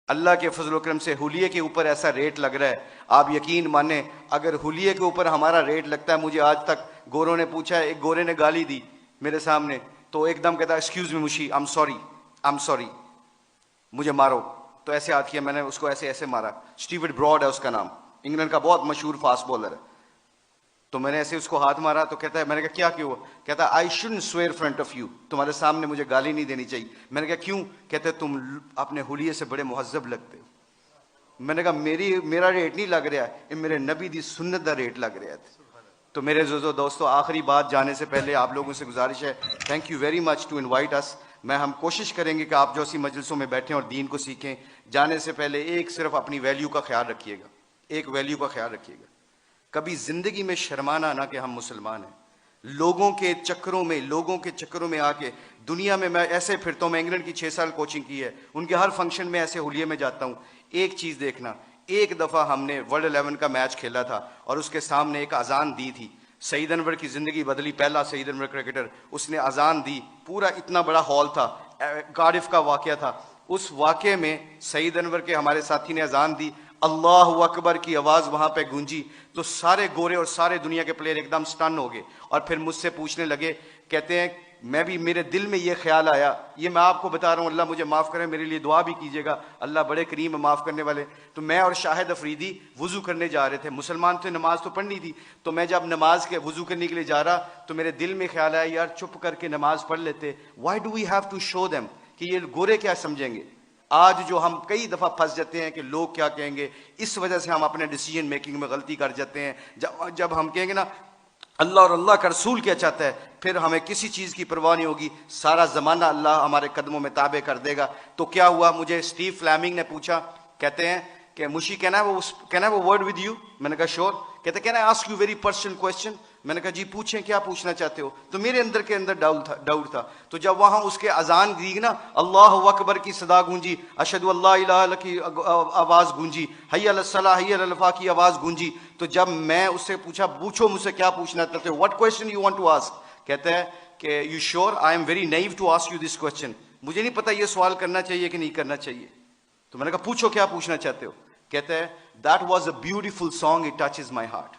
اللہ کے فضل و کرم سے حلیے کے اوپر ایسا ریٹ لگ رہا ہے، آپ یقین مانیں اگر حلیے کے اوپر ہمارا ریٹ لگتا ہے، مجھے آج تک گوروں نے پوچھا، ایک گورے نے گالی دی میرے سامنے تو ایک دم کہتا excuse me Mishi, I am sorry مجھے مارو، تو ایسے ہاتھ کیا، میں نے اس کو ایسے ایسے مارا، اسٹیورٹ براڈ ہے اس کا نام، انگلینڈ کا بہت مشہور فاسٹ بولر ہے، تو میں نے ایسے اس کو ہاتھ مارا تو کہتا ہے، میں نے کہا کیا کیوں؟ کہتا ہے I shouldn't severe front of you, تمہارے سامنے مجھے گالی نہیں دینی چاہیے۔ میں نے کہا کیوں؟ کہتے تم اپنے حلیے سے بڑے مہذب لگتے ہو۔ میں نے کہا میرا ریٹ نہیں لگ رہا ہے، میرے نبی دی سنت دا ریٹ لگ رہا ہے۔ تو میرے دوستو، آخری بات جانے سے پہلے آپ لوگوں سے گزارش ہے، thank you very much to invite us. ہم کوشش کریں گے کہ آپ جو اسی مجلسوں میں بیٹھیں اور دین کو سیکھیں، جانے سے پہلے ایک صرف اپنی ویلیو کا خیال رکھیے گا، ایک ویلیو کا خیال رکھیے گا، کبھی زندگی میں شرمانا نہ کہ ہم مسلمان ہیں۔ لوگوں کے چکروں میں آ کے دنیا میں ایسے پھرتا ہوں، میں انگلینڈ کی 6 سال کوچنگ کی ہے، ان کے ہر فنکشن میں ایسے حلیے میں جاتا ہوں۔ ایک چیز دیکھنا، ایک دفعہ ہم نے ورلڈ 11 کا میچ کھیلا تھا اور اس کے سامنے ایک اذان دی تھی، سعید انور کی زندگی بدلی، پہلا سعید انور کرکٹر، اس نے اذان دی، پورا اتنا بڑا ہال تھا، کارڈف کا واقعہ تھا، اس واقعے میں سعید انور کے ہمارے ساتھی نے اذان دی، اللہ اکبر کی آواز وہاں پہ گونجی، تو سارے گورے اور سارے دنیا کے پلیئر ایک دم سٹن ہو گئے، اور پھر مجھ سے پوچھنے لگے، کہتے ہیں میرے دل میں یہ خیال آیا، یہ میں آپ کو بتا رہا ہوں، اللہ مجھے معاف کرے، میرے لیے دعا بھی کیجیے گا، اللہ بڑے کریم ہے معاف کرنے والے۔ تو میں اور شاہد افریدی وضو کرنے جا رہے تھے، مسلمان تھے، نماز تو پڑھنی تھی، تو میں جب نماز کے وضو کرنے کے لیے جا رہا تو میرے دل میں خیال آیا، یار چپ کر کے نماز پڑھ لیتے، why do we have to show them, کہ یہ گورے کیا سمجھیں گے۔ آج جو ہم کئی دفعہ پھنس جاتے ہیں کہ لوگ کیا کہیں گے، اس وجہ سے ہم اپنے ڈیسیجن میکنگ میں غلطی کر جاتے ہیں۔ جب ہم کہیں گے نا اللہ اور اللہ کا رسول کیا چاہتا ہے، پھر ہمیں کسی چیز کی پرواہ نہیں ہوگی، سارا زمانہ اللہ ہمارے قدموں میں تابع کر دے گا۔ تو کیا ہوا، مجھے اسٹیو فلیمنگ نے پوچھا، کہتے ہیں کہ Mishi can I word with you? میں نے کہا شور۔ کہتے can I ask you very personal question? میں نے کہا جی پوچھیں، کیا پوچھنا چاہتے ہو؟ تو میرے اندر کے اندر ڈاؤٹ تھا، تو جب وہاں اس کے اذان دی نا، اللہ اکبر کی صدا گونجی، اشہد اللہ الہ الا اللہ کی آواز گونجی، حی علی الصلاۃ حی علی الفلاح کی آواز گونجی، تو جب میں اس سے پوچھا پوچھو مجھ سے کیا پوچھنا چاہتے ہو، what question you want to ask? کہتا ہے کہ you sure I am very new to ask you this question, مجھے نہیں پتا یہ سوال کرنا چاہیے کہ نہیں کرنا چاہیے۔ تو میں نے کہا پوچھو کیا پوچھنا چاہتے ہو؟ کہتا ہے that was a beautiful song, it touches my heart.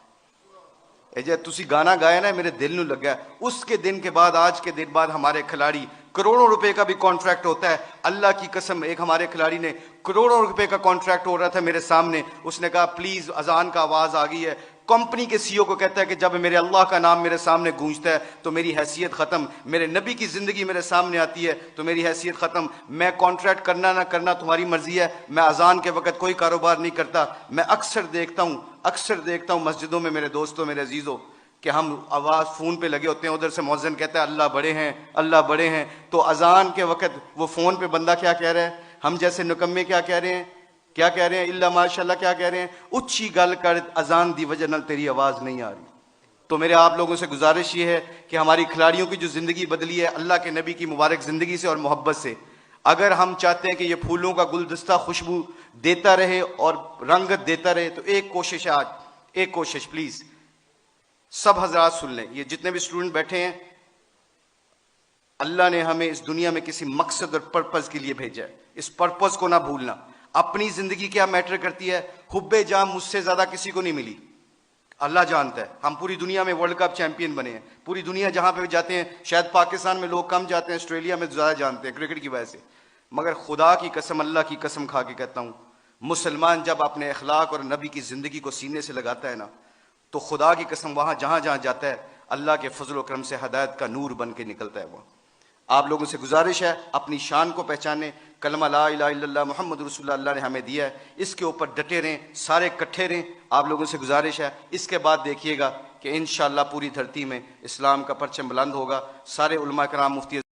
جب تسی گانا گایا نا، میرے دل نو لگا۔ اس کے دن کے بعد، آج کے دن بعد ہمارے کھلاڑی، کروڑوں روپے کا بھی کانٹریکٹ ہوتا ہے، اللہ کی قسم، ایک ہمارے کھلاڑی نے کروڑوں روپے کا کانٹریکٹ ہو رہا تھا میرے سامنے، اس نے کہا پلیز اذان کا آواز آ گئی ہے، کمپنی کے سی او کو کہتا ہے کہ جب میرے اللہ کا نام میرے سامنے گونجتا ہے تو میری حیثیت ختم، میرے نبی کی زندگی میرے سامنے آتی ہے تو میری حیثیت ختم، میں کانٹریکٹ کرنا نہ کرنا تمہاری مرضی ہے، میں اذان کے وقت کوئی کاروبار نہیں کرتا۔ میں اکثر دیکھتا ہوں مسجدوں میں میرے دوستوں، میرے عزیزوں، کہ ہم آواز فون پہ لگے ہوتے ہیں، ادھر سے مؤذن کہتا ہے اللہ بڑے ہیں، اللہ بڑے ہیں، تو اذان کے وقت وہ فون پہ بندہ کیا کہہ رہا ہے، ہم جیسے نکمے کیا کہہ رہے ہیں، اللہ ماشاء اللہ کیا کہہ رہے ہیں، اچھی گل کر، اذان دی وجہ نال تیری آواز نہیں آ رہی۔ تو میرے آپ لوگوں سے گزارش یہ ہے کہ ہماری کھلاڑیوں کی جو زندگی بدلی ہے اللہ کے نبی کی مبارک زندگی سے اور محبت سے، اگر ہم چاہتے ہیں کہ یہ پھولوں کا گلدستہ خوشبو دیتا رہے اور رنگت دیتا رہے، تو ایک کوشش ہے، آج ایک کوشش پلیز سب حضرات سن لیں، یہ جتنے بھی اسٹوڈنٹ بیٹھے ہیں، اللہ نے ہمیں اس دنیا میں کسی مقصد اور پرپز کے لیے بھیجا ہے، اس پرپز کو نہ بھولنا۔ اپنی زندگی کیا میٹر کرتی ہے، حب جام مجھ سے زیادہ کسی کو نہیں ملی، اللہ جانتا ہے، ہم پوری دنیا میں ورلڈ کپ چیمپئن بنے ہیں، پوری دنیا جہاں پہ جاتے ہیں، شاید پاکستان میں لوگ کم جاتے ہیں، آسٹریلیا میں زیادہ جانتے ہیں کرکٹ کی وجہ سے، مگر خدا کی قسم، اللہ کی قسم کھا کے کہتا ہوں، مسلمان جب اپنے اخلاق اور نبی کی زندگی کو سینے سے لگاتا ہے نا، تو خدا کی قسم وہاں جہاں جاتا ہے اللہ کے فضل و کرم سے ہدایت کا نور بن کے نکلتا ہے۔ وہ آپ لوگوں سے گزارش ہے، اپنی شان کو پہچانے، کلمہ لا الہ الا اللہ محمد رسول اللہ نے ہمیں دیا ہے، اس کے اوپر ڈٹے رہیں، سارے کٹھے رہیں، آپ لوگوں سے گزارش ہے۔ اس کے بعد دیکھیے گا کہ انشاءاللہ پوری دھرتی میں اسلام کا پرچم بلند ہوگا، سارے علماء کرام، مفتی